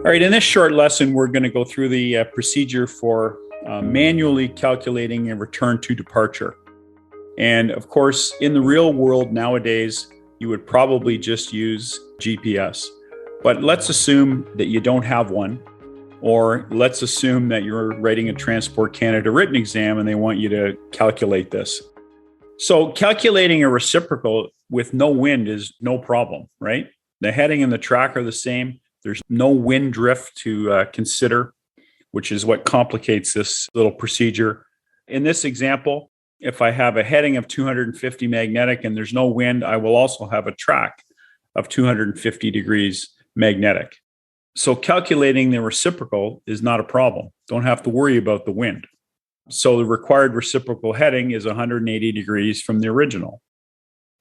All right, in this short lesson, we're going to go through the procedure for manually calculating a return to departure. And of course, in the real world nowadays, you would probably just use GPS. But let's assume that you don't have one, or let's assume that you're writing a Transport Canada written exam and they want you to calculate this. So calculating a reciprocal with no wind is no problem, right? The heading and the track are the same. There's no wind drift to consider, which is what complicates this little procedure. In this example, if I have a heading of 250 magnetic and there's no wind, I will also have a track of 250 degrees magnetic. So calculating the reciprocal is not a problem. Don't have to worry about the wind. So the required reciprocal heading is 180 degrees from the original.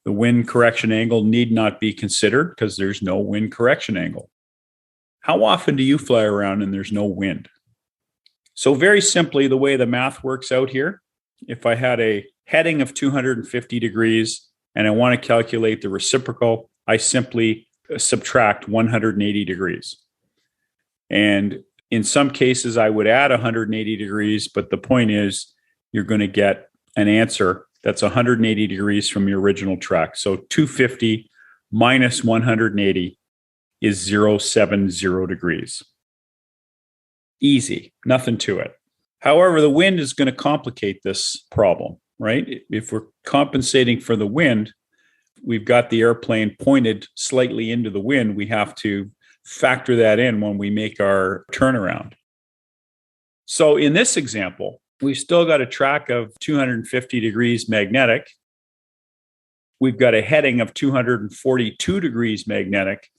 The wind correction angle need not be considered because there's no wind correction angle. How often do you fly around and there's no wind? So very simply, the way the math works out here, if I had a heading of 250 degrees and I want to calculate the reciprocal, I simply subtract 180 degrees. And in some cases, I would add 180 degrees, but the point is you're going to get an answer that's 180 degrees from your original track. So 250 minus 180 is 070 degrees. Easy, nothing to it. However, the wind is going to complicate this problem, right? If we're compensating for the wind, we've got the airplane pointed slightly into the wind. We have to factor that in when we make our turnaround. So in this example, we've still got a track of 250 degrees magnetic. We've got a heading of 242 degrees magnetic,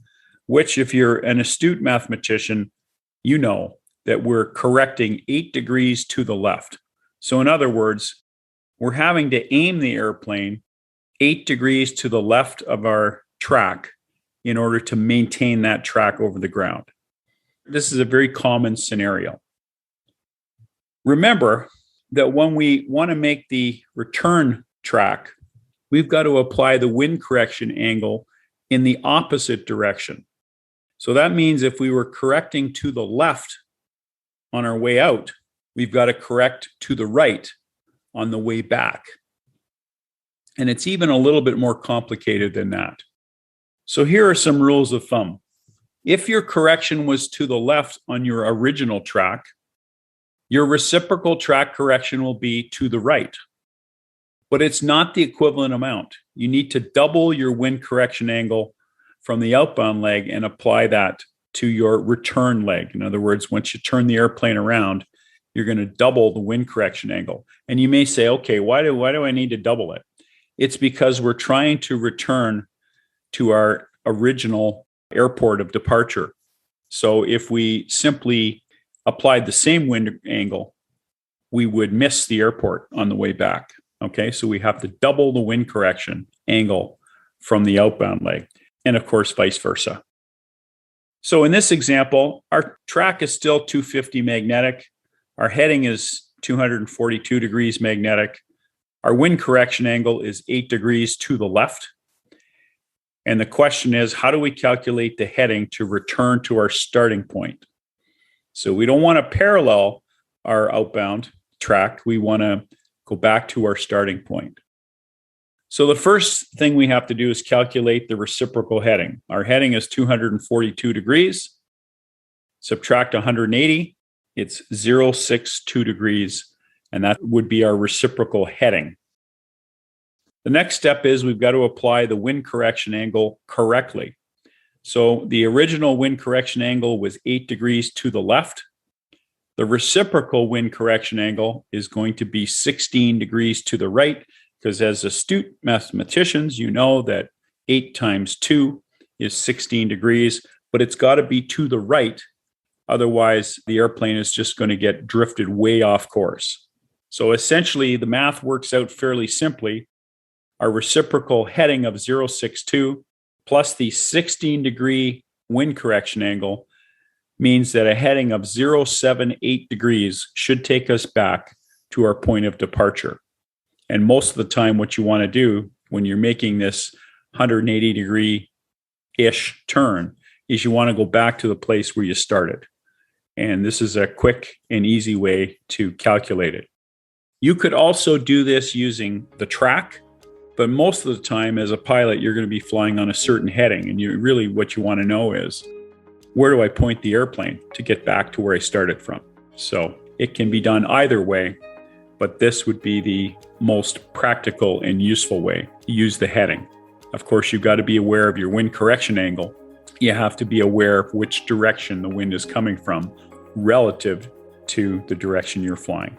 which if you're an astute mathematician, you know that we're correcting 8 degrees to the left. So in other words, we're having to aim the airplane 8 degrees to the left of our track in order to maintain that track over the ground. This is a very common scenario. Remember that when we want to make the return track, we've got to apply the wind correction angle in the opposite direction. So that means if we were correcting to the left on our way out, we've got to correct to the right on the way back. And it's even a little bit more complicated than that. So here are some rules of thumb. If your correction was to the left on your original track, your reciprocal track correction will be to the right. But it's not the equivalent amount. You need to double your wind correction angle from the outbound leg and apply that to your return leg. In other words, once you turn the airplane around, you're going to double the wind correction angle. And you may say, okay, why do I need to double it? It's because we're trying to return to our original airport of departure. So if we simply applied the same wind angle, we would miss the airport on the way back. Okay, so we have to double the wind correction angle from the outbound leg, and of course, vice versa. So in this example, our track is still 250 magnetic. Our heading is 242 degrees magnetic. Our wind correction angle is 8 degrees to the left. And the question is, how do we calculate the heading to return to our starting point? So we don't want to parallel our outbound track. We want to go back to our starting point. So the first thing we have to do is calculate the reciprocal heading. Our heading is 242 degrees. Subtract 180, it's 062 degrees, and that would be our reciprocal heading. The next step is we've got to apply the wind correction angle correctly. So the original wind correction angle was 8 degrees to the left. The reciprocal wind correction angle is going to be 16 degrees to the right, because as astute mathematicians, you know that 8 times 2 is 16 degrees, but it's got to be to the right. Otherwise, the airplane is just going to get drifted way off course. So essentially, the math works out fairly simply. Our reciprocal heading of 062 plus the 16-degree wind correction angle means that a heading of 078 degrees should take us back to our point of departure. And most of the time, what you want to do when you're making this 180-degree-ish turn is you want to go back to the place where you started. And this is a quick and easy way to calculate it. You could also do this using the track, but most of the time as a pilot, you're going to be flying on a certain heading. And what you want to know is, where do I point the airplane to get back to where I started from? So it can be done either way, but this would be the most practical and useful way to use the heading. Of course, you've got to be aware of your wind correction angle. You have to be aware of which direction the wind is coming from relative to the direction you're flying.